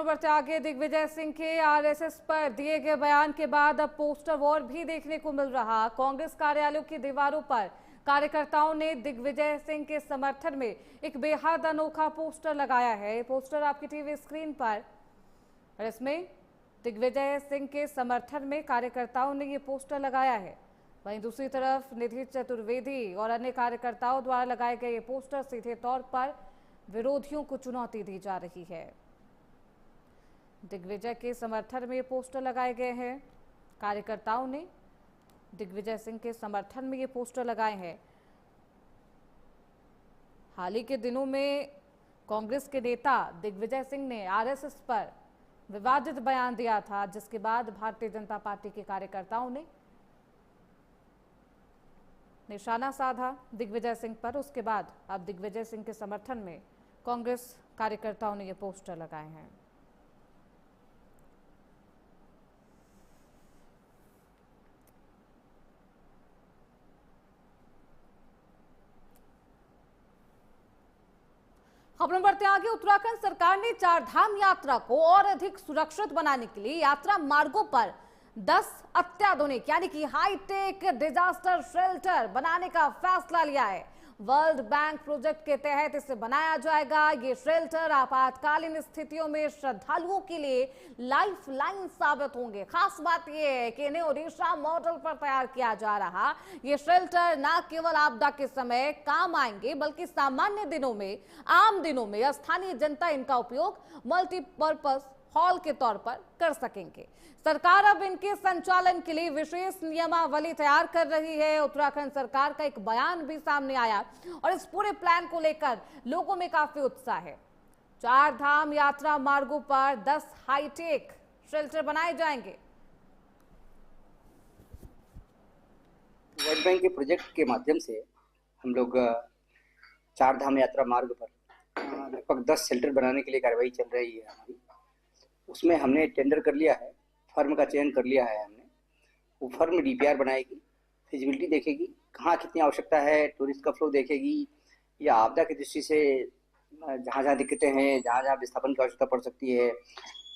बढ़ते आगे, दिग्विजय सिंह के आरएसएस पर दिए गए बयान के बाद अब पोस्टर वॉर भी देखने को मिल रहा। कांग्रेस कार्यालयों की दीवारों पर कार्यकर्ताओं ने दिग्विजय सिंह के समर्थन में एक बेहद अनोखा पोस्टर लगाया है। पोस्टर आपकी टीवी स्क्रीन पर, और इसमें दिग्विजय सिंह के समर्थन में कार्यकर्ताओं ने ये पोस्टर लगाया है। वहीं दूसरी तरफ निधि चतुर्वेदी और अन्य कार्यकर्ताओं द्वारा लगाए गए ये पोस्टर सीधे तौर पर विरोधियों को चुनौती दी जा रही है। दिग्विजय के समर्थन में ये पोस्टर लगाए गए हैं। कार्यकर्ताओं ने दिग्विजय सिंह के समर्थन में ये पोस्टर लगाए हैं। हाल ही के दिनों में कांग्रेस के नेता दिग्विजय सिंह ने आरएसएस पर विवादित बयान दिया था, जिसके बाद भारतीय जनता पार्टी के कार्यकर्ताओं ने निशाना साधा दिग्विजय सिंह पर। उसके बाद अब दिग्विजय सिंह के समर्थन में कांग्रेस कार्यकर्ताओं ने ये पोस्टर लगाए हैं। खबरों बढ़ते आगे, उत्तराखंड सरकार ने चारधाम यात्रा को और अधिक सुरक्षित बनाने के लिए यात्रा मार्गों पर 10 अत्याधुनिक यानी कि हाईटेक डिजास्टर शेल्टर बनाने का फैसला लिया है। वर्ल्ड बैंक प्रोजेक्ट के तहत इसे बनाया जाएगा। ये शेल्टर आपातकालीन स्थितियों में श्रद्धालुओं के लिए लाइफ लाइन साबित होंगे। खास बात यह है कि इन्हें ओडिशा मॉडल पर तैयार किया जा रहा ये शेल्टर न केवल आपदा के समय काम आएंगे, बल्कि सामान्य दिनों में, आम दिनों में स्थानीय जनता इनका उपयोग मल्टीपर्पज हॉल के तौर पर कर सकेंगे। सरकार अब इनके संचालन के लिए विशेष नियमावली तैयार कर रही है। उत्तराखंड सरकार का एक बयान भी सामने आया और इस पूरे प्लान को लेकर लोगों में काफी उत्साह है। चार धाम यात्रा मार्गों पर 10 हाईटेक शेल्टर बनाए जाएंगे। वर्ल्ड बैंक के प्रोजेक्ट के माध्यम से हम लोग चार धाम यात्रा मार्ग पर लगभग 10 शेल्टर बनाने के लिए कार्रवाई चल रही है हमारी। उसमें हमने टेंडर कर लिया है, फर्म का चयन कर लिया है हमने। वो फर्म डीपीआर बनाएगी, फिजिबिलिटी देखेगी, कहाँ कितनी आवश्यकता है, टूरिस्ट का फ्लो देखेगी, या आपदा की दृष्टि से जहाँ जहाँ दिक्कतें हैं, जहाँ जहाँ विस्थापन की आवश्यकता पड़ सकती है,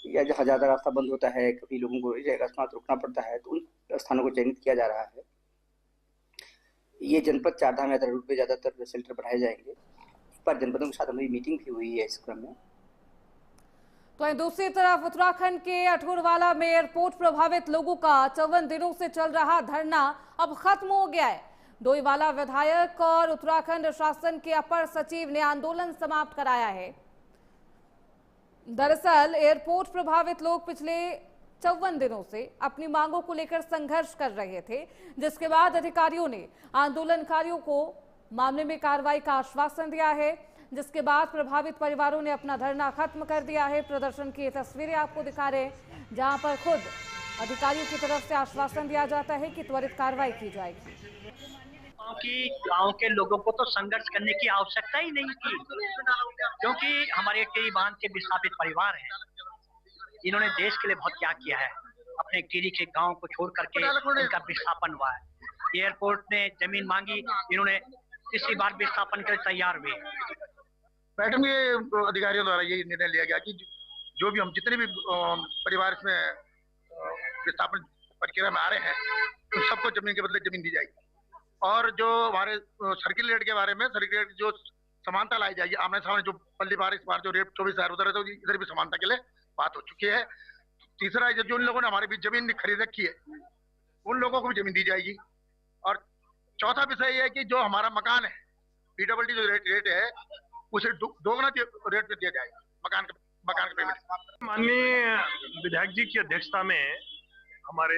या जहाँ ज़्यादा रास्ता बंद होता है, कभी लोगों को अकस्मात रुकना पड़ता है, तो उन स्थानों को चयनित किया जा रहा है। ये जनपद चारधाम यात्रा रूट पे ज़्यादातर शेल्टर बनाए जाएंगे। इस बार जनपदों के साथ हमारी मीटिंग भी हुई है इस क्रम में। तो दूसरी तरफ उत्तराखंड के अठूरवाला में एयरपोर्ट प्रभावित लोगों का 54 दिनों से चल रहा धरना अब खत्म हो गया है। डोईवाला विधायक और उत्तराखंड शासन के अपर सचिव ने आंदोलन समाप्त कराया है। दरअसल एयरपोर्ट प्रभावित लोग पिछले 54 दिनों से अपनी मांगों को लेकर संघर्ष कर रहे थे, जिसके बाद अधिकारियों ने आंदोलनकारियों को मामले में कार्रवाई का आश्वासन दिया है, जिसके बाद प्रभावित परिवारों ने अपना धरना खत्म कर दिया है। प्रदर्शन की तस्वीरें आपको दिखा रहे हैं, जहां पर खुद अधिकारियों की तरफ से आश्वासन दिया जाता है कि त्वरित कार्रवाई की जाएगी। क्योंकि गांव के लोगों को तो संघर्ष करने की आवश्यकता ही नहीं थी, क्योंकि हमारे कई बांध के विस्थापित परिवार हैं। इन्होंने देश के लिए बहुत क्या किया है। अपने टीरी के गांव को छोड़ करके इनका विस्थापन हुआ है। एयरपोर्ट ने जमीन मांगी, इन्होंने इसी बार विस्थापन के लिए तैयार हुए। बैठक में अधिकारियों द्वारा ये निर्णय लिया गया कि जो भी हम जितने भी परिवार इसमें विस्थापन प्रक्रिया में आ रहे हैं, उन सबको जमीन के बदले जमीन दी जाएगी। और जो हमारे सर्किल रेट के बारे में, सर्किल रेट जो समानता लाई जाएगी, आमने सामने जो पल्ली बार इस बार जो रेट 24,000 उधर है, तो इधर भी समानता के लिए बात हो चुकी है। तीसरा, जो उन लोगों ने हमारे बीच जमीन खरीद रखी है, उन लोगों को भी जमीन दी जाएगी। और चौथा विषय यह है कि जो हमारा मकान है, PWD जो रेट है, उसे दोगुना रेट पे दिया जाएगा मकान के पेमेंट। माननीय विधायक जी की अध्यक्षता में हमारे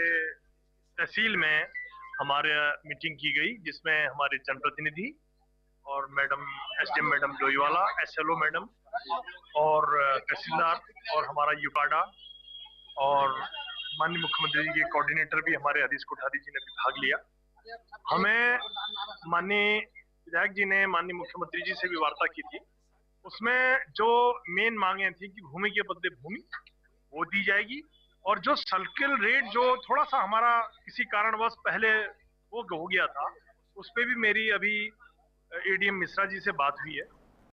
तहसील में हमारे मीटिंग की गई, जिसमें हमारे जनप्रतिनिधि और madam SDM madam Doiwala, SLO madam और तहसीलदार और हमारा युकाडा और माननीय मुख्यमंत्री जी के कोऑर्डिनेटर भी हमारे हरीश कोठारी जी ने भी भाग लिया। हमें माननीय विधायक जी ने माननीय मुख्यमंत्री जी से भी वार्ता की थी। उसमें जो मेन मांगे थी कि भूमि के बदले भूमि वो दी जाएगी, और जो सर्किल रेट जो थोड़ा सा हमारा किसी कारणवश पहले वो हो गया था, उस पर भी मेरी अभी ADM मिश्रा जी से बात हुई है।